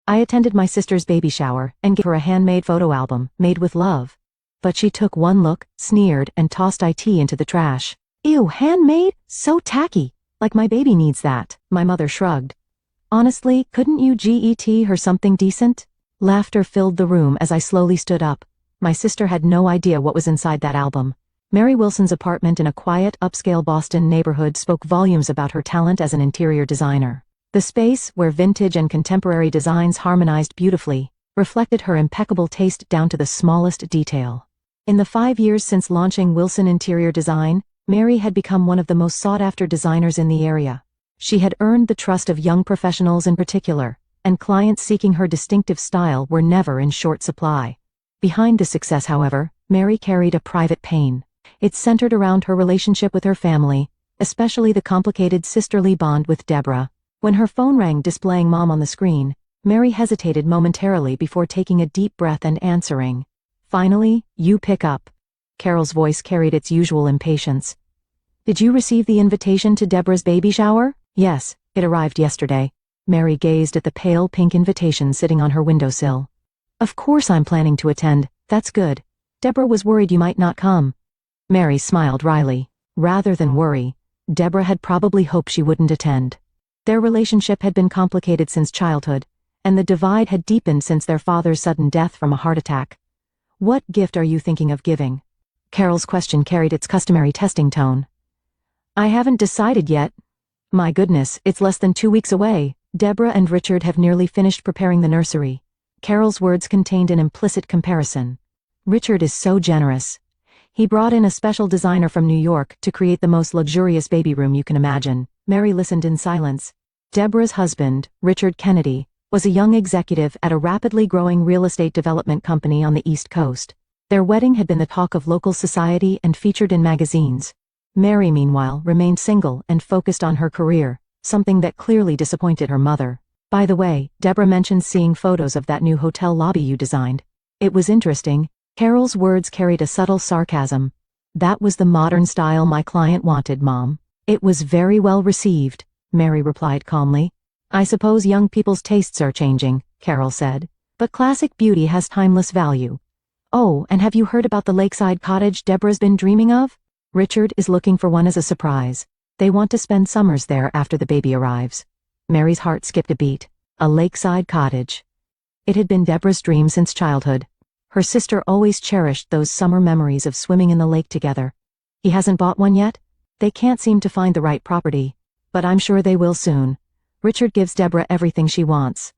I attended my sister's baby shower and gave her a handmade photo album made with love. But she took one look, sneered, and tossed it into the trash. Ew, handmade? So tacky. Like my baby needs that, my mother shrugged. Honestly, couldn't you get her something decent? Laughter filled the room as I slowly stood up. My sister had no idea what was inside that album. Mary Wilson's apartment in a quiet, upscale Boston neighborhood spoke volumes about her talent as an interior designer. The space, where vintage and contemporary designs harmonized beautifully, reflected her impeccable taste down to the smallest detail. In the 5 years since launching Wilson Interior Design, Mary had become one of the most sought-after designers in the area. She had earned the trust of young professionals in particular, and clients seeking her distinctive style were never in short supply. Behind this success, however, Mary carried a private pain. It centered around her relationship with her family, especially the complicated sisterly bond with Deborah. When her phone rang displaying Mom on the screen, Mary hesitated momentarily before taking a deep breath and answering. Finally, you pick up. Carol's voice carried its usual impatience. Did you receive the invitation to Deborah's baby shower? Yes, it arrived yesterday. Mary gazed at the pale pink invitation sitting on her windowsill. Of course I'm planning to attend, that's good. Deborah was worried you might not come. Mary smiled wryly. Rather than worry, Deborah had probably hoped she wouldn't attend. Their relationship had been complicated since childhood, and the divide had deepened since their father's sudden death from a heart attack. What gift are you thinking of giving? Carol's question carried its customary testing tone. I haven't decided yet. My goodness, it's less than 2 weeks away. Deborah and Richard have nearly finished preparing the nursery. Carol's words contained an implicit comparison. Richard is so generous. He brought in a special designer from New York to create the most luxurious baby room you can imagine. Mary listened in silence. Deborah's husband, Richard Kennedy, was a young executive at a rapidly growing real estate development company on the East Coast. Their wedding had been the talk of local society and featured in magazines. Mary, meanwhile, remained single and focused on her career, something that clearly disappointed her mother. By the way, Deborah mentioned seeing photos of that new hotel lobby you designed. It was interesting. Carol's words carried a subtle sarcasm. That was the modern style my client wanted, Mom. It was very well received, Mary replied calmly. I suppose young people's tastes are changing, Carol said. But classic beauty has timeless value. Oh, and have you heard about the lakeside cottage Deborah's been dreaming of? Richard is looking for one as a surprise. They want to spend summers there after the baby arrives. Mary's heart skipped a beat. A lakeside cottage. It had been Deborah's dream since childhood. Her sister always cherished those summer memories of swimming in the lake together. He hasn't bought one yet? They can't seem to find the right property. But I'm sure they will soon. Richard gives Deborah everything she wants.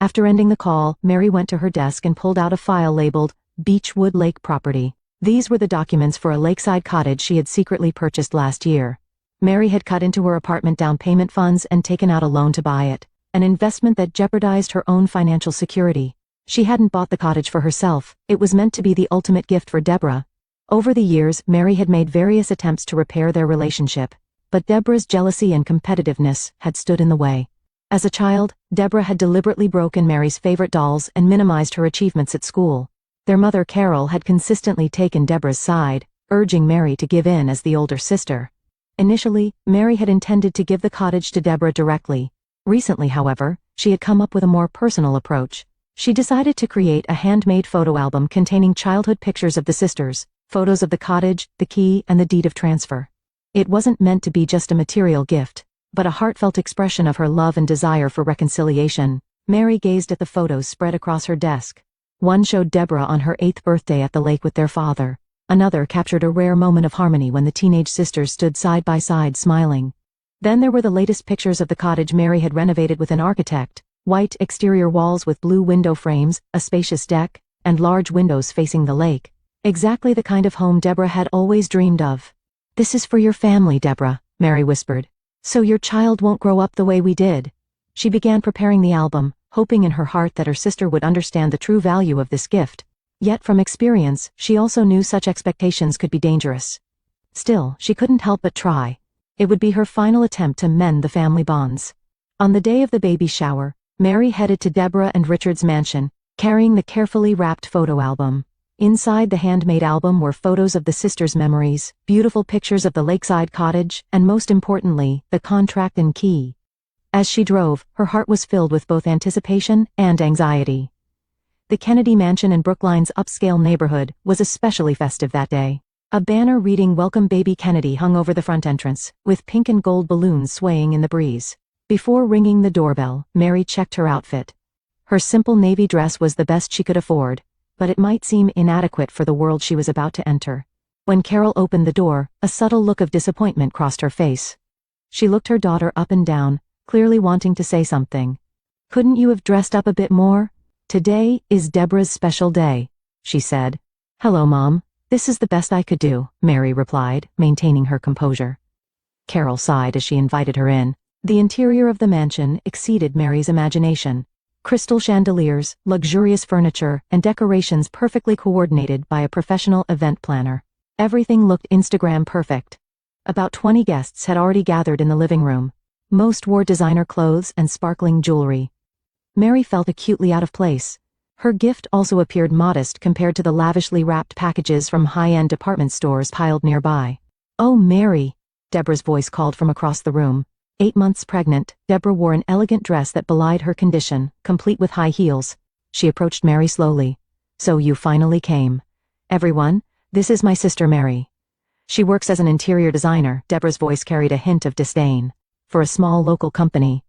After ending the call, Mary went to her desk and pulled out a file labeled Beechwood Lake Property. These were the documents for a lakeside cottage she had secretly purchased last year. Mary had cut into her apartment down payment funds and taken out a loan to buy it, an investment that jeopardized her own financial security. She hadn't bought the cottage for herself, it was meant to be the ultimate gift for Deborah. Over the years, Mary had made various attempts to repair their relationship, but Deborah's jealousy and competitiveness had stood in the way. As a child, Deborah had deliberately broken Mary's favorite dolls and minimized her achievements at school. Their mother Carol had consistently taken Deborah's side, urging Mary to give in as the older sister. Initially, Mary had intended to give the cottage to Deborah directly. Recently, however, she had come up with a more personal approach. She decided to create a handmade photo album containing childhood pictures of the sisters, photos of the cottage, the key, and the deed of transfer. It wasn't meant to be just a material gift, but a heartfelt expression of her love and desire for reconciliation. Mary gazed at the photos spread across her desk. One showed Deborah on her 8th birthday at the lake with their father. Another captured a rare moment of harmony when the teenage sisters stood side by side smiling. Then there were the latest pictures of the cottage Mary had renovated with an architect. White exterior walls with blue window frames, a spacious deck, and large windows facing the lake. Exactly the kind of home Deborah had always dreamed of. This is for your family, Deborah, Mary whispered. So your child won't grow up the way we did. She began preparing the album, hoping in her heart that her sister would understand the true value of this gift. Yet from experience, she also knew such expectations could be dangerous. Still, she couldn't help but try. It would be her final attempt to mend the family bonds. On the day of the baby shower, Mary headed to Deborah and Richard's mansion, carrying the carefully wrapped photo album. Inside the handmade album were photos of the sisters' memories, beautiful pictures of the lakeside cottage, and most importantly, the contract and key. As she drove, her heart was filled with both anticipation and anxiety. The Kennedy mansion in Brookline's upscale neighborhood was especially festive that day. A banner reading "Welcome Baby Kennedy" hung over the front entrance, with pink and gold balloons swaying in the breeze. Before ringing the doorbell, Mary checked her outfit. Her simple navy dress was the best she could afford, but it might seem inadequate for the world she was about to enter. When Carol opened the door, a subtle look of disappointment crossed her face. She looked her daughter up and down, clearly wanting to say something. "Couldn't you have dressed up a bit more? Today is Deborah's special day," she said. "Hello, Mom. This is the best I could do," Mary replied, maintaining her composure. Carol sighed as she invited her in. The interior of the mansion exceeded Mary's imagination. Crystal chandeliers, luxurious furniture, and decorations perfectly coordinated by a professional event planner. Everything looked Instagram perfect. About 20 guests had already gathered in the living room. Most wore designer clothes and sparkling jewelry. Mary felt acutely out of place. Her gift also appeared modest compared to the lavishly wrapped packages from high-end department stores piled nearby. "Oh, Mary," Deborah's voice called from across the room. 8 months pregnant, Deborah wore an elegant dress that belied her condition, complete with high heels. She approached Mary slowly. "So you finally came. Everyone, this is my sister Mary. She works as an interior designer." Deborah's voice carried a hint of disdain. "For a small local company."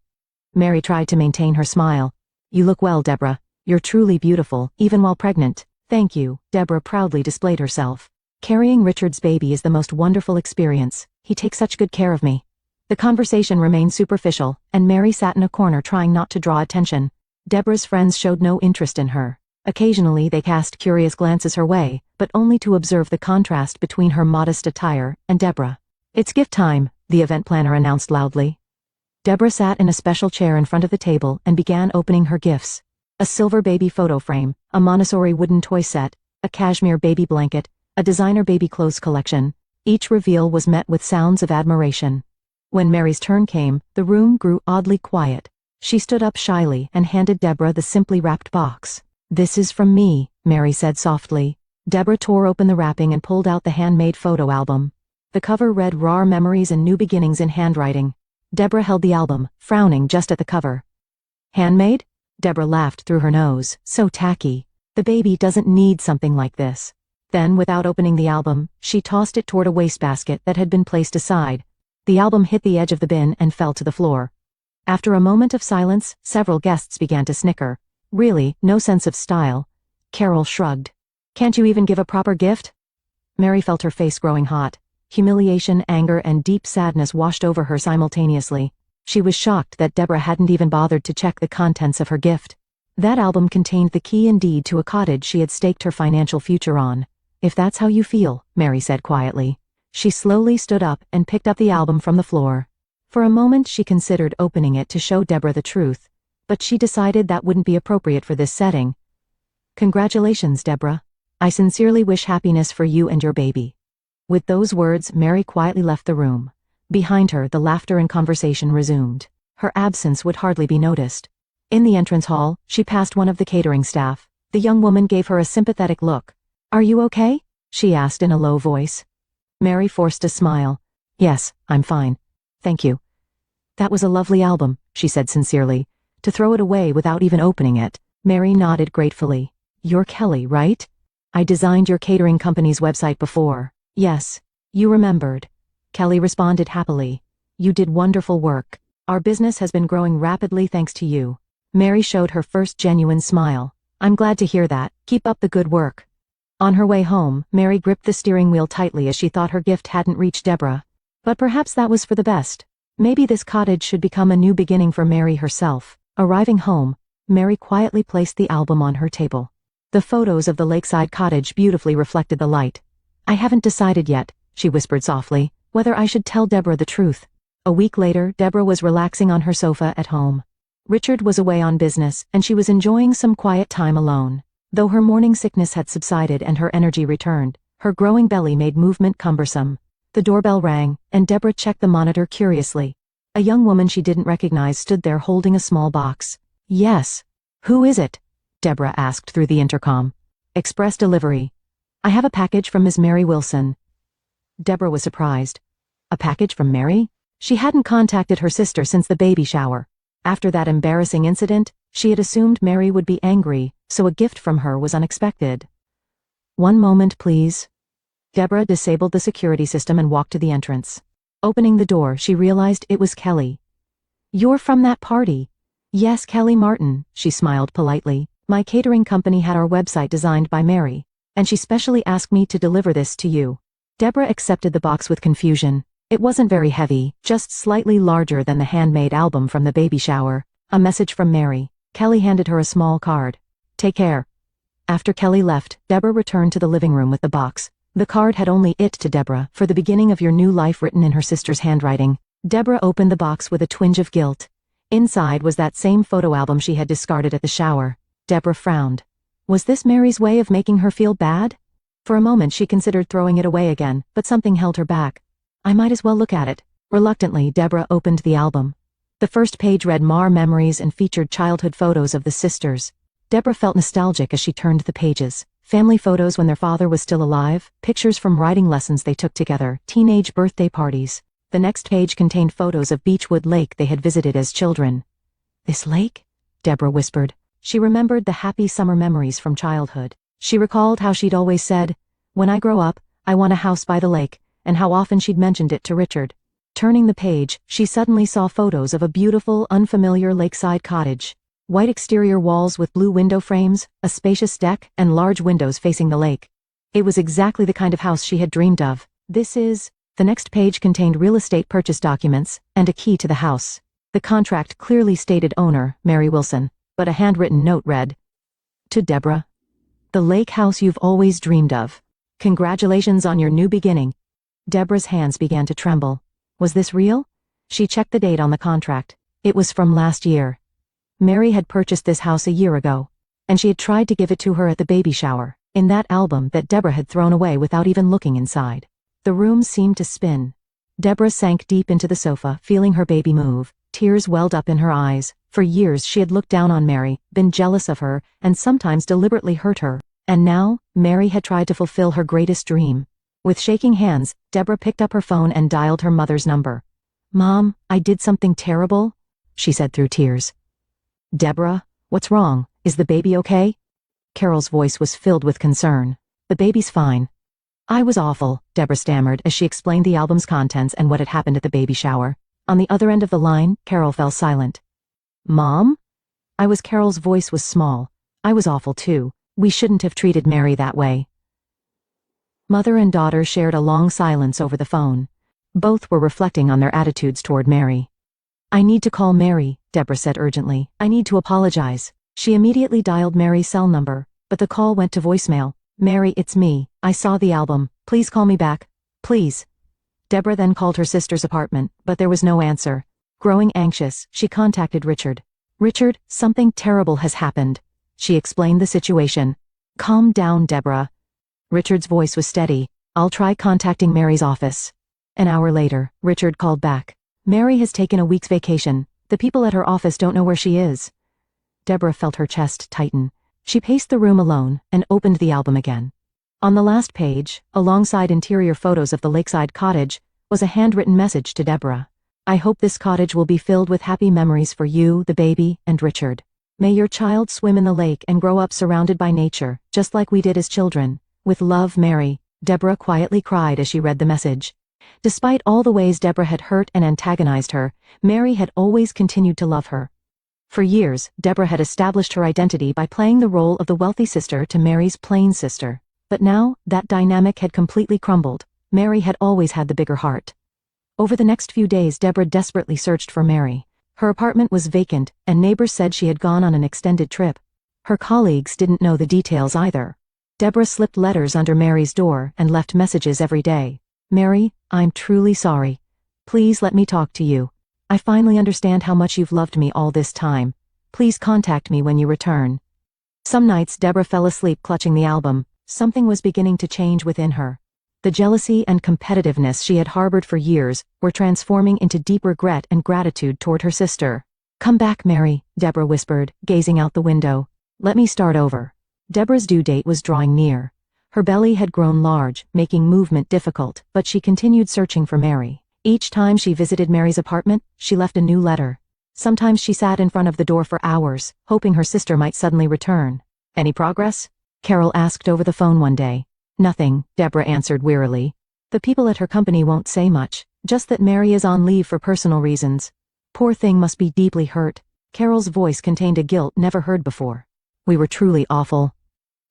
Mary tried to maintain her smile. "You look well, Deborah. You're truly beautiful, even while pregnant." "Thank you." Deborah proudly displayed herself. "Carrying Richard's baby is the most wonderful experience. He takes such good care of me." The conversation remained superficial, and Mary sat in a corner trying not to draw attention. Deborah's friends showed no interest in her. Occasionally they cast curious glances her way, but only to observe the contrast between her modest attire and Deborah. "It's gift time," the event planner announced loudly. Deborah sat in a special chair in front of the table and began opening her gifts. A silver baby photo frame, a Montessori wooden toy set, a cashmere baby blanket, a designer baby clothes collection. Each reveal was met with sounds of admiration. When Mary's turn came, the room grew oddly quiet. She stood up shyly and handed Deborah the simply wrapped box. "This is from me," Mary said softly. Deborah tore open the wrapping and pulled out the handmade photo album. The cover read "Raw Memories and New Beginnings" in handwriting. Deborah held the album, frowning just at the cover. "Handmade?" Deborah laughed through her nose. "So tacky. The baby doesn't need something like this." Then, without opening the album, she tossed it toward a wastebasket that had been placed aside. The album hit the edge of the bin and fell to the floor. After a moment of silence, several guests began to snicker. "Really, no sense of style." Carol shrugged. "Can't you even give a proper gift?" Mary felt her face growing hot. Humiliation, anger, and deep sadness washed over her simultaneously. She was shocked that Deborah hadn't even bothered to check the contents of her gift. That album contained the key and deed to a cottage she had staked her financial future on. "If that's how you feel," Mary said quietly. She slowly stood up and picked up the album from the floor. For a moment she considered opening it to show Deborah the truth, but she decided that wouldn't be appropriate for this setting. "Congratulations, Deborah. I sincerely wish happiness for you and your baby." With those words, Mary quietly left the room. Behind her, the laughter and conversation resumed. Her absence would hardly be noticed. In the entrance hall, she passed one of the catering staff. The young woman gave her a sympathetic look. "Are you okay?" she asked in a low voice. Mary forced a smile. "Yes, I'm fine. Thank you." "That was a lovely album," she said sincerely. To throw it away without even opening it. Mary nodded gratefully. "You're Kelly, right? I designed your catering company's website before." "Yes, you remembered." Kelly responded happily. "You did wonderful work. Our business has been growing rapidly thanks to you." Mary showed her first genuine smile. "I'm glad to hear that. Keep up the good work." On her way home, Mary gripped the steering wheel tightly as she thought her gift hadn't reached Deborah. But perhaps that was for the best. Maybe this cottage should become a new beginning for Mary herself. Arriving home, Mary quietly placed the album on her table. The photos of the lakeside cottage beautifully reflected the light. "I haven't decided yet," she whispered softly, "whether I should tell Deborah the truth." A week later, Deborah was relaxing on her sofa at home. Richard was away on business, and she was enjoying some quiet time alone. Though her morning sickness had subsided and her energy returned, her growing belly made movement cumbersome. The doorbell rang, and Deborah checked the monitor curiously. A young woman she didn't recognize stood there holding a small box. "Yes. Who is it?" Deborah asked through the intercom. "Express delivery. I have a package from Ms. Mary Wilson." Deborah was surprised. A package from Mary? She hadn't contacted her sister since the baby shower. After that embarrassing incident, she had assumed Mary would be angry, so a gift from her was unexpected. "One moment, please." Deborah disabled the security system and walked to the entrance. Opening the door, she realized it was Kelly. "You're from that party." "Yes, Kelly Martin," she smiled politely. "My catering company had our website designed by Mary, and she specially asked me to deliver this to you." Deborah accepted the box with confusion. It wasn't very heavy, just slightly larger than the Handmade album from the baby shower. A message from Mary. Kelly handed her a small card. "Take care." After Kelly left, Deborah returned to the living room with the box. The card had only "It to Deborah, for the beginning of your new life" written in her sister's handwriting. Deborah opened the box with a twinge of guilt. Inside was that same photo album she had discarded at the shower. Deborah frowned. Was this Mary's way of making her feel bad? For a moment she considered throwing it away again, but something held her back. I might as well look at it. Reluctantly, Deborah opened the album. The first page read Mar Memories and featured childhood photos of the sisters. Deborah felt nostalgic as she turned the pages. Family photos when their father was still alive, pictures from writing lessons they took together, teenage birthday parties. The next page contained photos of Beechwood Lake they had visited as children. "This lake?" Deborah whispered. She remembered the happy summer memories from childhood. She recalled how she'd always said, "When I grow up, I want a house by the lake," and how often she'd mentioned it to Richard. Turning the page, she suddenly saw photos of a beautiful, unfamiliar lakeside cottage. White exterior walls with blue window frames, a spacious deck, and large windows facing the lake. It was exactly the kind of house she had dreamed of. The next page contained real estate purchase documents, and a key to the house. The contract clearly stated owner, Mary Wilson, but a handwritten note read, "To Deborah. The lake house you've always dreamed of. Congratulations on your new beginning." Deborah's hands began to tremble. Was this real? She checked the date on the contract. It was from last year. Mary had purchased this house a year ago, and she had tried to give it to her at the baby shower, in that album that Deborah had thrown away without even looking inside. The room seemed to spin. Deborah sank deep into the sofa, feeling her baby move. Tears welled up in her eyes. For years she had looked down on Mary, been jealous of her, and sometimes deliberately hurt her. And now, Mary had tried to fulfill her greatest dream. With shaking hands, Deborah picked up her phone and dialed her mother's number. "Mom, I did something terrible," she said through tears. "Deborah, what's wrong? Is the baby okay?" Carol's voice was filled with concern. "The baby's fine." "I was awful," Deborah stammered as she explained the album's contents and what had happened at the baby shower. On the other end of the line, Carol fell silent. "Mom?" Carol's voice was small. "I was awful too. We shouldn't have treated Mary that way." Mother and daughter shared a long silence over the phone. Both were reflecting on their attitudes toward Mary. "I need to call Mary," Deborah said urgently. "I need to apologize." She immediately dialed Mary's cell number, but the call went to voicemail. "Mary, it's me. I saw the album. Please call me back. Please." Deborah then called her sister's apartment, but there was no answer. Growing anxious, she contacted Richard. "Richard, something terrible has happened." She explained the situation. "Calm down, Deborah." Richard's voice was steady. "I'll try contacting Mary's office." An hour later, Richard called back. "Mary has taken a week's vacation. The people at her office don't know where she is." Deborah felt her chest tighten. She paced the room alone and opened the album again. On the last page, alongside interior photos of the lakeside cottage, was a handwritten message to Deborah. "I hope this cottage will be filled with happy memories for you, the baby, and Richard. May your child swim in the lake and grow up surrounded by nature, just like we did as children. With love, Mary." Deborah quietly cried as she read the message. Despite all the ways Deborah had hurt and antagonized her, Mary had always continued to love her. For years, Deborah had established her identity by playing the role of the wealthy sister to Mary's plain sister. But now, that dynamic had completely crumbled. Mary had always had the bigger heart. Over the next few days, Deborah desperately searched for Mary. Her apartment was vacant, and neighbors said she had gone on an extended trip. Her colleagues didn't know the details either. Deborah slipped letters under Mary's door and left messages every day. "Mary, I'm truly sorry. Please let me talk to you. I finally understand how much you've loved me all this time. Please contact me when you return." Some nights Deborah fell asleep clutching the album. Something was beginning to change within her. The jealousy and competitiveness she had harbored for years were transforming into deep regret and gratitude toward her sister. "Come back, Mary," Deborah whispered, gazing out the window. "Let me start over." Deborah's due date was drawing near. Her belly had grown large, making movement difficult, but she continued searching for Mary. Each time she visited Mary's apartment, she left a new letter. Sometimes she sat in front of the door for hours, hoping her sister might suddenly return. Any progress? Carol asked over the phone one day. Nothing, Deborah answered wearily. The people at her company won't say much, just that Mary is on leave for personal reasons. Poor thing must be deeply hurt. Carol's voice contained a guilt never heard before. We were truly awful.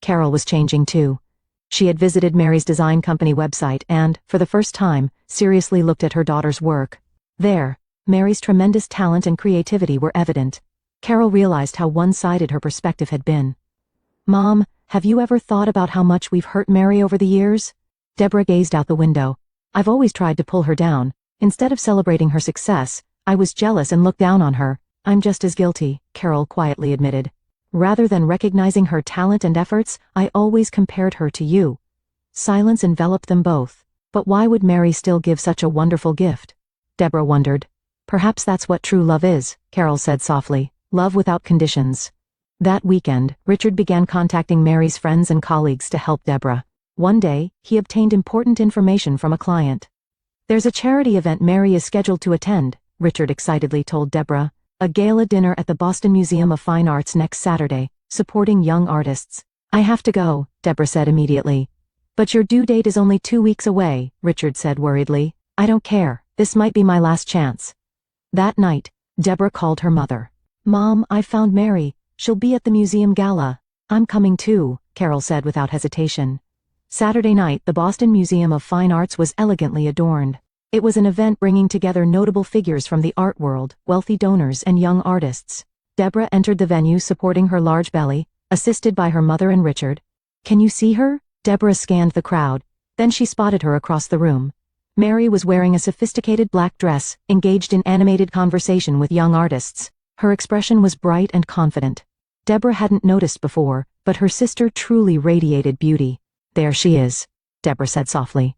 Carol was changing too. She had visited Mary's design company website and, for the first time, seriously looked at her daughter's work. There, Mary's tremendous talent and creativity were evident. Carol realized how one-sided her perspective had been. Mom, have you ever thought about how much we've hurt Mary over the years? Deborah gazed out the window. I've always tried to pull her down. Instead of celebrating her success, I was jealous and looked down on her. I'm just as guilty, Carol quietly admitted. Rather than recognizing her talent and efforts, I always compared her to you. Silence enveloped them both. But why would Mary still give such a wonderful gift? Deborah wondered. Perhaps that's what true love is, Carol said softly. Love without conditions. That weekend, Richard began contacting Mary's friends and colleagues to help Deborah. One day, he obtained important information from a client. There's a charity event Mary is scheduled to attend, Richard excitedly told Deborah. A gala dinner at the Boston Museum of Fine Arts next Saturday, supporting young artists. I have to go, Deborah said immediately. But your due date is only 2 weeks away, Richard said worriedly. I don't care, this might be my last chance. That night, Deborah called her mother. Mom, I found Mary. She'll be at the museum gala. I'm coming too, Carol said without hesitation. Saturday night, the Boston Museum of Fine Arts was elegantly adorned. It was an event bringing together notable figures from the art world, wealthy donors, and young artists. Deborah entered the venue supporting her large belly, assisted by her mother and Richard. Can you see her? Deborah scanned the crowd. Then she spotted her across the room. Mary was wearing a sophisticated black dress, engaged in animated conversation with young artists. Her expression was bright and confident. Deborah hadn't noticed before, but her sister truly radiated beauty. There she is, Deborah said softly.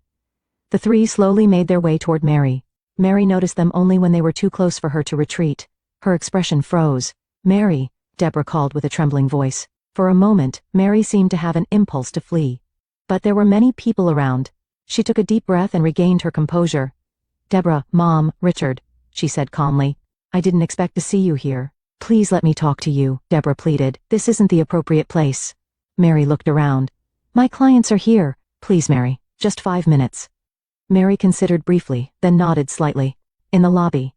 The three slowly made their way toward Mary. Mary noticed them only when they were too close for her to retreat. Her expression froze. Mary, Deborah called with a trembling voice. For a moment, Mary seemed to have an impulse to flee. But there were many people around. She took a deep breath and regained her composure. Deborah, Mom, Richard, she said calmly. I didn't expect to see you here. Please let me talk to you, Deborah pleaded. This isn't the appropriate place. Mary looked around. My clients are here. Please, Mary, just 5 minutes. Mary considered briefly, then nodded slightly. In the lobby.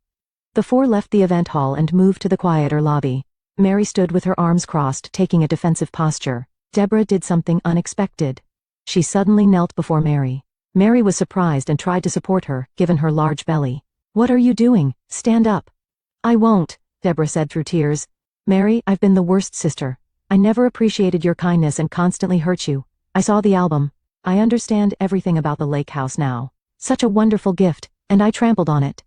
The four left the event hall and moved to the quieter lobby. Mary stood with her arms crossed, taking a defensive posture. Deborah did something unexpected. She suddenly knelt before Mary. Mary was surprised and tried to support her, given her large belly. What are you doing? Stand up. I won't, Deborah said through tears. Mary, I've been the worst sister. I never appreciated your kindness and constantly hurt you. I saw the album. I understand everything about the lake house now. Such a wonderful gift, and I trampled on it.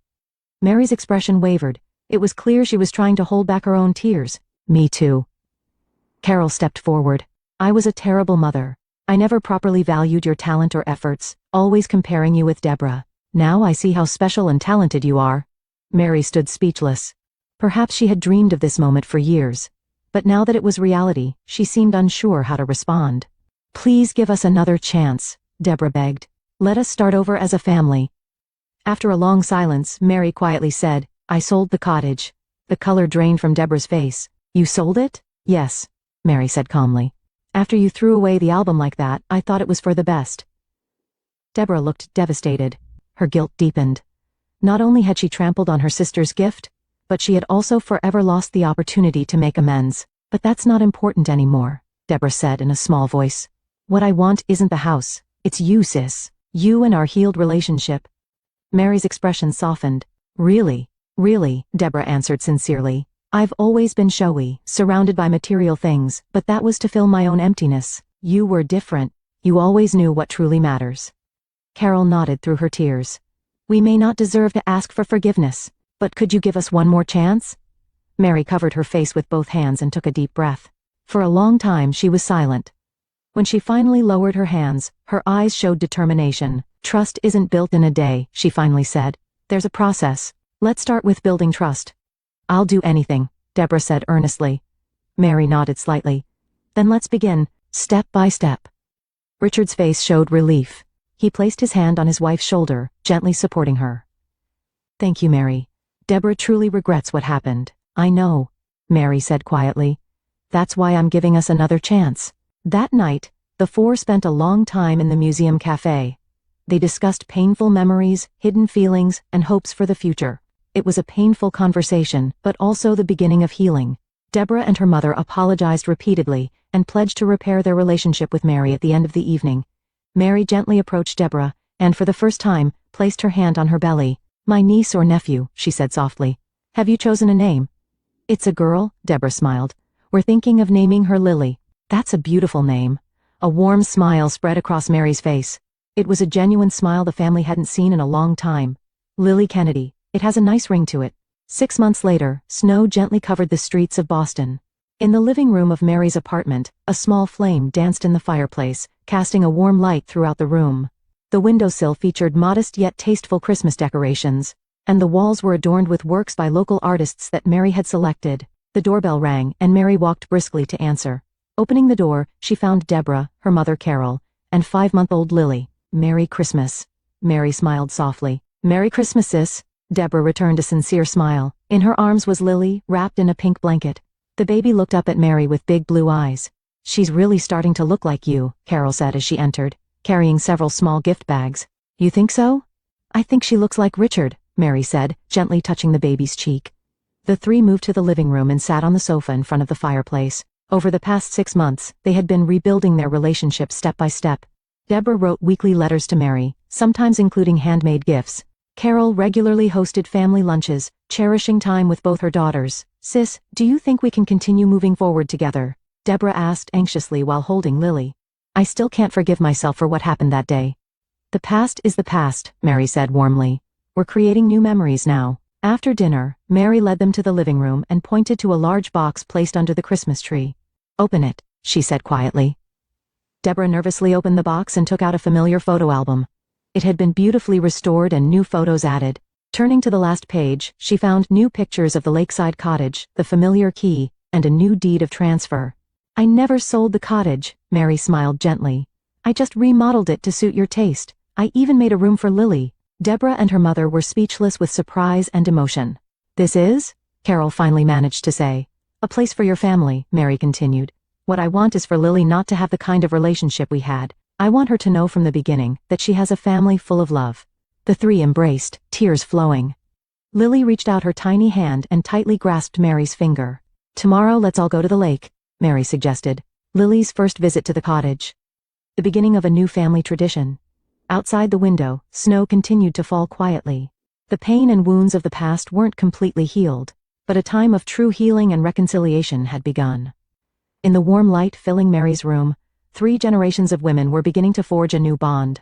Mary's expression wavered. It was clear she was trying to hold back her own tears. Me too. Carol stepped forward. I was a terrible mother. I never properly valued your talent or efforts, always comparing you with Deborah. Now I see how special and talented you are. Mary stood speechless. Perhaps she had dreamed of this moment for years. But now that it was reality, she seemed unsure how to respond. Please give us another chance, Deborah begged. Let us start over as a family. After a long silence, Mary quietly said, I sold the cottage. The color drained from Deborah's face. You sold it? Yes, Mary said calmly. After you threw away the album like that, I thought it was for the best. Deborah looked devastated. Her guilt deepened. Not only had she trampled on her sister's gift, but she had also forever lost the opportunity to make amends. But that's not important anymore, Deborah said in a small voice. What I want isn't the house. It's you, sis. You and our healed relationship. Mary's expression softened. Really, Deborah answered sincerely. I've always been showy, surrounded by material things, but that was to fill my own emptiness. You were different. You always knew what truly matters. Carol nodded through her tears. We may not deserve to ask for forgiveness, but could you give us one more chance? Mary covered her face with both hands and took a deep breath. For a long time she was silent. When she finally lowered her hands, her eyes showed determination. Trust isn't built in a day, she finally said. There's a process. Let's start with building trust. I'll do anything, Deborah said earnestly. Mary nodded slightly. Then let's begin, step by step. Richard's face showed relief. He placed his hand on his wife's shoulder, gently supporting her. Thank you, Mary. Deborah truly regrets what happened. I know, Mary said quietly. That's why I'm giving us another chance. That night, the four spent a long time in the museum cafe. They discussed painful memories, hidden feelings, and hopes for the future. It was a painful conversation, but also the beginning of healing. Deborah and her mother apologized repeatedly and pledged to repair their relationship with Mary at the end of the evening. Mary gently approached Deborah, and for the first time, placed her hand on her belly. My niece or nephew, she said softly. Have you chosen a name? It's a girl, Deborah smiled. We're thinking of naming her Lily. That's a beautiful name. A warm smile spread across Mary's face. It was a genuine smile the family hadn't seen in a long time. Lily Kennedy. It has a nice ring to it. 6 months later, snow gently covered the streets of Boston. In the living room of Mary's apartment, a small flame danced in the fireplace, casting a warm light throughout the room. The windowsill featured modest yet tasteful Christmas decorations, and the walls were adorned with works by local artists that Mary had selected. The doorbell rang, and Mary walked briskly to answer. Opening the door, she found Deborah, her mother Carol, and 5-month-old Lily. Merry Christmas. Mary smiled softly. Merry Christmas, sis. Deborah returned a sincere smile. In her arms was Lily, wrapped in a pink blanket. The baby looked up at Mary with big blue eyes. She's really starting to look like you, Carol said as she entered, carrying several small gift bags. You think so? I think she looks like Richard, Mary said, gently touching the baby's cheek. The three moved to the living room and sat on the sofa in front of the fireplace. Over the past 6 months, they had been rebuilding their relationship step by step. Deborah wrote weekly letters to Mary, sometimes including handmade gifts. Carol regularly hosted family lunches, cherishing time with both her daughters. Sis, do you think we can continue moving forward together? Deborah asked anxiously while holding Lily. I still can't forgive myself for what happened that day. The past is the past, Mary said warmly. We're creating new memories now. After dinner, Mary led them to the living room and pointed to a large box placed under the Christmas tree. Open it, she said quietly. Deborah nervously opened the box and took out a familiar photo album. It had been beautifully restored and new photos added. Turning to the last page, she found new pictures of the lakeside cottage, the familiar key, and a new deed of transfer. I never sold the cottage, Mary smiled gently. I just remodeled it to suit your taste. I even made a room for Lily. Deborah and her mother were speechless with surprise and emotion. This is? Carol finally managed to say. A place for your family, Mary continued. What I want is for Lily not to have the kind of relationship we had. I want her to know from the beginning that she has a family full of love. The three embraced, tears flowing. Lily reached out her tiny hand and tightly grasped Mary's finger. Tomorrow let's all go to the lake, Mary suggested. Lily's first visit to the cottage. The beginning of a new family tradition. Outside the window, snow continued to fall quietly. The pain and wounds of the past weren't completely healed, but a time of true healing and reconciliation had begun. In the warm light filling Mary's room, 3 generations of women were beginning to forge a new bond.